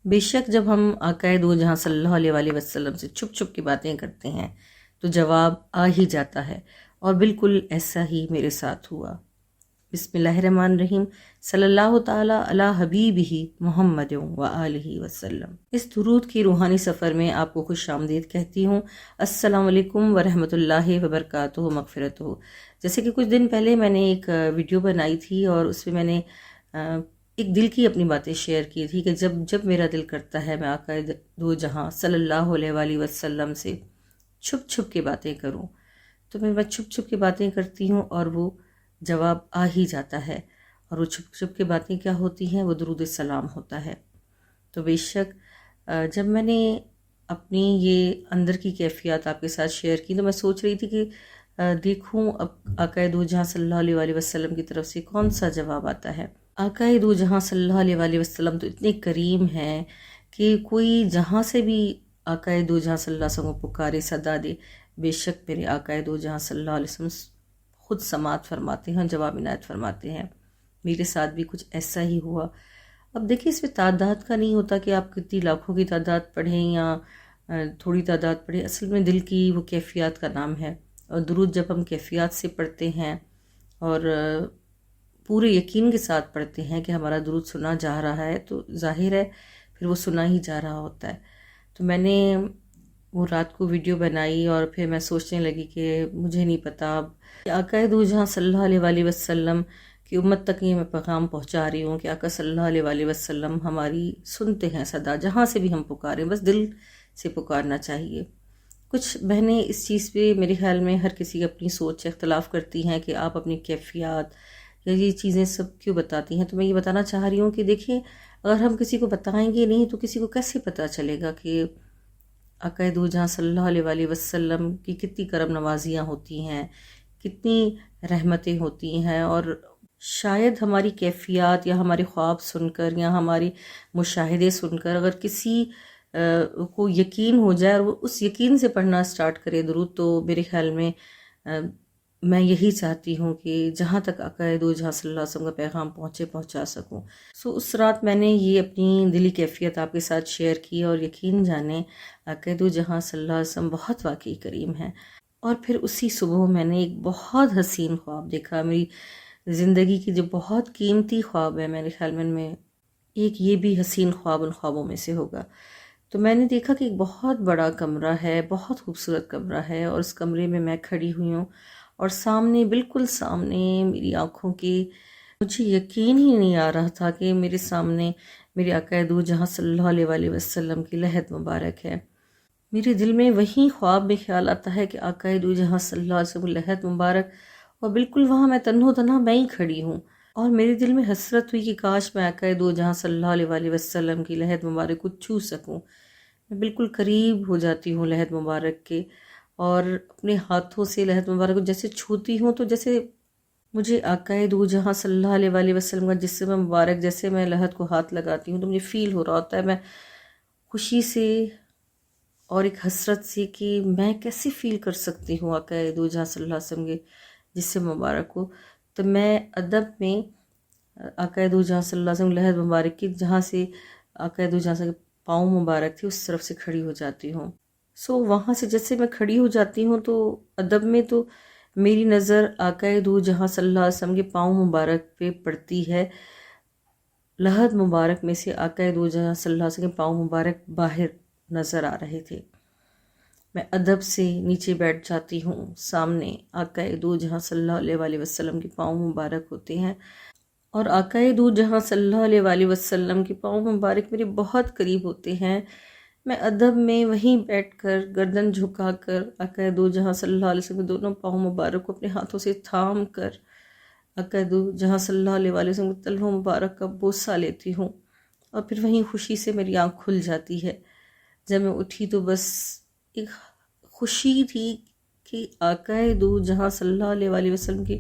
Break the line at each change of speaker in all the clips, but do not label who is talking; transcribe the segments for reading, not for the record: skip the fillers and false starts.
بے شک جب ہم آقائے دو جہاں صلی اللہ علیہ وآلہ وسلم سے چھپ چھپ کے باتیں کرتے ہیں تو جواب آ ہی جاتا ہے، اور بالکل ایسا ہی میرے ساتھ ہوا۔ بسم اللہ الرحمن الرحیم، صلی اللہ تعالی علی حبیبہ محمد و آلہ وسلم۔ اس درود کی روحانی سفر میں آپ کو خوش آمدید کہتی ہوں۔ السلام علیکم ورحمۃ اللہ وبرکاتہ مغفرتہ۔ جیسے کہ کچھ دن پہلے میں نے ایک ویڈیو بنائی تھی اور اس میں نے ایک دل کی اپنی باتیں شیئر کی تھی کہ جب میرا دل کرتا ہے میں آقا دو جہاں صلی اللہ علیہ وآلہ وسلم سے چھپ چھپ کے باتیں کروں، تو میں چھپ چھپ کے باتیں کرتی ہوں اور وہ جواب آ ہی جاتا ہے۔ اور وہ چھپ چھپ کے باتیں کیا ہوتی ہیں؟ وہ درود السلام ہوتا ہے۔ تو بے شک جب میں نے اپنی یہ اندر کی کیفیات آپ کے ساتھ شیئر کی تو میں سوچ رہی تھی کہ دیکھوں اب آقا دو جہاں صلی اللہ علیہ وآلہ وسلم کی طرف سے کون سا جواب آتا ہے۔ آقا دو جہاں صلی اللہ علیہ وآلہ وسلم تو اتنے کریم ہیں کہ کوئی جہاں سے بھی آقا دو جہاں صلی اللہ علیہ وسلم کو پکارے صدا دے، بے شک میرے آقا دو جہاں صلی اللہ علیہ وسلم خود سماعت فرماتے ہیں، جواب عنایت فرماتے ہیں۔ میرے ساتھ بھی کچھ ایسا ہی ہوا۔ اب دیکھیں اس میں تعداد کا نہیں ہوتا کہ آپ کتنی لاکھوں کی تعداد پڑھیں یا تھوڑی تعداد پڑھیں، اصل میں دل کی وہ کیفیات کا نام ہے۔ اور درود جب ہم کیفیات سے پڑھتے ہیں اور پورے یقین کے ساتھ پڑھتے ہیں کہ ہمارا درود سنا جا رہا ہے تو ظاہر ہے پھر وہ سنا ہی جا رہا ہوتا ہے۔ تو میں نے وہ رات کو ویڈیو بنائی اور پھر میں سوچنے لگی کہ مجھے نہیں پتا اب آقا دو جہاں صلی اللہ علیہ وآلہ وسلم کی امت تک یہ میں پیغام پہنچا رہی ہوں کہ آقا صلی اللہ علیہ وآلہ وسلم ہماری سنتے ہیں صدا، جہاں سے بھی ہم پکاریں بس دل سے پکارنا چاہیے۔ کچھ بہنیں اس چیز پہ میرے خیال میں ہر کسی کی اپنی سوچ اختلاف کرتی ہیں کہ آپ اپنی کیفیات یا یہ چیزیں سب کیوں بتاتی ہیں۔ تو میں یہ بتانا چاہ رہی ہوں کہ دیکھیں اگر ہم کسی کو بتائیں گے نہیں تو کسی کو کیسے پتہ چلے گا کہ آقا دو جہاں صلی اللہ علیہ وآلہ وسلم کی کتنی کرم نوازیاں ہوتی ہیں، کتنی رحمتیں ہوتی ہیں۔ اور شاید ہماری کیفیات یا ہمارے خواب سن کر یا ہماری مشاہدے سن کر اگر کسی کو یقین ہو جائے اور وہ اس یقین سے پڑھنا سٹارٹ کرے درود، تو میرے خیال میں میں یہی چاہتی ہوں کہ جہاں تک آقا دو جہاں صلی اللہ علیہ وسلم کا پیغام پہنچا سکوں۔ اس رات میں نے یہ اپنی دلی کیفیت آپ کے ساتھ شیئر کی، اور یقین جانیں آقا دو جہاں صلی اللہ علیہ وسلم بہت واقعی کریم ہیں۔ اور پھر اسی صبح میں نے ایک بہت حسین خواب دیکھا، میری زندگی کی جو بہت قیمتی خواب ہے، میرے خیال میں ایک یہ بھی حسین خواب ان خوابوں میں سے ہوگا۔ تو میں نے دیکھا کہ ایک بہت بڑا کمرہ ہے، بہت خوبصورت کمرہ ہے، اور اس کمرے میں میں کھڑی ہوئی ہوں اور سامنے بالکل سامنے میری آنکھوں کے مجھے یقین ہی نہیں آ رہا تھا کہ میرے سامنے میرے آقا دو جہاں صلی اللہ علیہ وآلہ وسلم کی لحد مبارک ہے۔ میرے دل میں وہی خواب میں خیال آتا ہے کہ آقا دو جہاں صلی اللہ علیہ وسلم کی لحد مبارک، اور بالکل وہاں میں تنہا تنہا میں ہی کھڑی ہوں، اور میرے دل میں حسرت ہوئی کہ کاش میں آقا دو جہاں صلی اللہ علیہ وآلہ وسلم کی لحد مبارک کو چھو سکوں۔ میں بالکل قریب ہو جاتی ہوں لحد مبارک کے، اور اپنے ہاتھوں سے لحد مبارک کو جیسے چھوتی ہوں تو جیسے مجھے آقا دو جہاں صلی اللہ علیہ وآلہ وسلم کا جسم مبارک جیسے میں لحد کو ہاتھ لگاتی ہوں تو مجھے فیل ہو رہا ہوتا ہے، میں خوشی سے اور ایک حسرت سے کہ میں کیسے فیل کر سکتی ہوں آقا دو جہاں صلی اللہ علیہ وسلم کے جسم مبارک کو۔ تو میں ادب میں آقا دو جہاں صلی اللہ علیہ وسلم لحد مبارک کی جہاں سے آقا دو جہاں سے پاؤں مبارک تھی اس طرف سے کھڑی ہو جاتی ہوں۔ وہاں سے جیسے میں کھڑی ہو جاتی ہوں تو ادب میں تو میری نظر آقا دو جہاں صلی اللہ علیہ وسلم کے پاؤں مبارک پہ پڑتی ہے، لحد مبارک میں سے آقا دو جہاں صلی اللہ علیہ وسلم کے پاؤں مبارک باہر نظر آ رہے تھے۔ میں ادب سے نیچے بیٹھ جاتی ہوں، سامنے آقا دو جہاں صلی اللہ علیہ وآلہ وسلم کے پاؤں مبارک ہوتے ہیں، اور آقا دو جہاں صلی اللہ علیہ وآلہ وسلم کے پاؤں مبارک میرے بہت قریب ہوتے ہیں۔ میں ادب میں وہیں بیٹھ کر گردن جھکا کر آقا دو جہاں صلی اللہ علیہ وسلم کے دونوں پاؤں مبارک کو اپنے ہاتھوں سے تھام کر آقا دو جہاں صلی اللہ علیہ وآلہ وسلم کے تلووں مبارک کا بوسہ لیتی ہوں، اور پھر وہیں خوشی سے میری آنکھ کھل جاتی ہے۔ جب میں اٹھی تو بس ایک خوشی تھی کہ آقا دو جہاں صلی اللہ علیہ وآلہ وسلم کے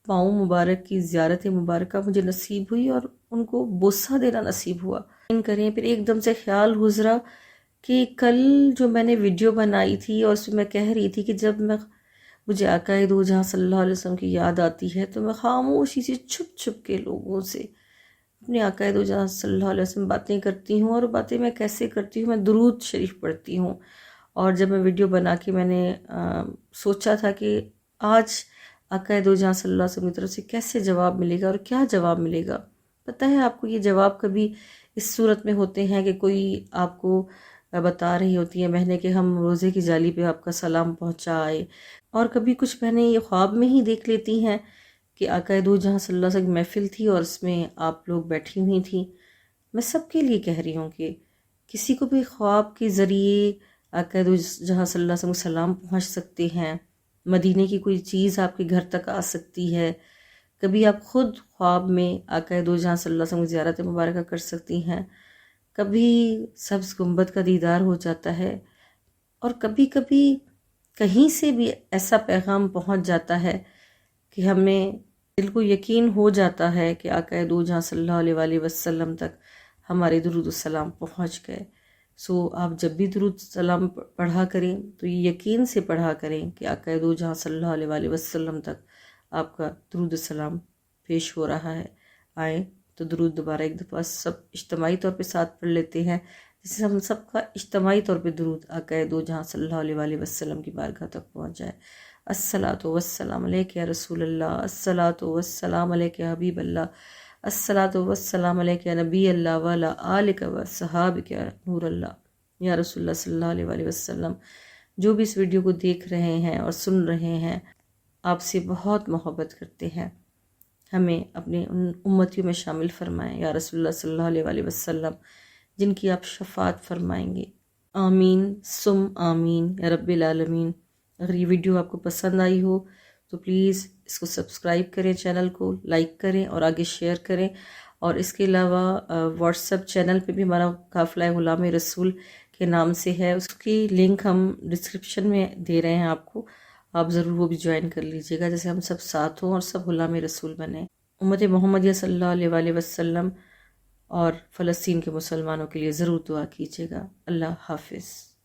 پاؤں مبارک کی زیارت مبارکہ مجھے نصیب ہوئی اور ان کو بوسہ دینا نصیب ہوا۔ کریں پھر ایک دم سے خیال گزرا کہ کل جو میں نے ویڈیو بنائی تھی اور اس میں کہہ رہی تھی کہ جب مجھے آقا دو جہاں صلی اللہ علیہ وسلم کی یاد آتی ہے تو میں خاموشی سے چھپ چھپ کے لوگوں سے اپنے آقا دو جہاں صلی اللہ علیہ وسلم باتیں کرتی ہوں، اور باتیں میں کیسے کرتی ہوں، میں درود شریف پڑھتی ہوں۔ اور جب میں ویڈیو بنا کے میں نے سوچا تھا کہ آج آقا دو جہاں صلی اللہ علیہ وسلم کی طرف سے کیسے جواب ملے گا اور کیا جواب ملے گا۔ پتہ ہے آپ کو یہ جواب کبھی اس صورت میں ہوتے ہیں کہ کوئی آپ کو بتا رہی ہوتی ہے بہنیں کہ ہم روزے کی جالی پہ آپ کا سلام پہنچائے، اور کبھی کچھ بہنیں یہ خواب میں ہی دیکھ لیتی ہیں کہ آقا دو جہاں صلی اللہ علیہ وسلم کی محفل تھی اور اس میں آپ لوگ بیٹھی ہوئی تھیں۔ میں سب کے لیے کہہ رہی ہوں کہ کسی کو بھی خواب کے ذریعے آقا دو جہاں صلی اللہ علیہ وسلم کو سلام پہنچ سکتے ہیں، مدینے کی کوئی چیز آپ کے گھر تک آ سکتی ہے، کبھی آپ خود خواب میں آقا دو جہاں صلی اللہ علیہ وسلم کی زیارت مبارکہ کر سکتی ہیں، کبھی سبز گنبد کا دیدار ہو جاتا ہے، اور کبھی کبھی کہیں سے بھی ایسا پیغام پہنچ جاتا ہے کہ ہمیں دل کو یقین ہو جاتا ہے کہ آقا دو جہاں صلی اللہ علیہ وآلہ وسلم تک ہمارے درود السلام پہنچ گئے۔ سو آپ جب بھی درود السلام پڑھا کریں تو یہ یقین سے پڑھا کریں کہ آقا دو جہاں صلی اللہ علیہ وآلہ وسلم تک آپ کا درود السلام پیش ہو رہا ہے۔ آئیں تو درود دوبارہ ایک دفعہ سب اجتماعی طور پہ ساتھ پڑھ لیتے ہیں، جس سے ہم سب کا اجتماعی طور پہ درود آقا دو جہاں صلی اللہ علیہ وآلہ وسلم کی بارگاہ تک پہنچ جائے۔ الصلاۃ والسلام علیک یا رسول اللہ، الصلاۃ والسلام علیک یا حبیب اللہ، الصلاۃ والسلام علیک یا نبی اللہ وعلی آلک و صحابک یا نور اللہ یا رسول اللہ صلی اللہ علیہ وآلہ وسلم۔ جو بھی اس ویڈیو کو دیکھ رہے ہیں اور سن رہے ہیں، آپ سے بہت محبت کرتے ہیں، ہمیں اپنے ان امتیوں میں شامل فرمائیں یا رسول اللہ صلی اللہ علیہ وآلہ وسلم، جن کی آپ شفاعت فرمائیں گے۔ آمین ثم آمین یا رب العالمین۔ اگر یہ ویڈیو آپ کو پسند آئی ہو تو پلیز اس کو سبسکرائب کریں، چینل کو لائک کریں اور آگے شیئر کریں، اور اس کے علاوہ واٹس ایپ چینل پہ بھی ہمارا قافلہ غلام رسول کے نام سے ہے، اس کی لنک ہم ڈسکرپشن میں دے رہے ہیں آپ کو، آپ ضرور وہ بھی جوائن کر لیجئے گا، جیسے ہم سب ساتھ ہوں اور سب غلام رسول بنیں۔ امت محمدیہ صلی اللہ علیہ وآلہ وسلم اور فلسطین کے مسلمانوں کے لیے ضرور دعا کیجیے گا۔ اللہ حافظ۔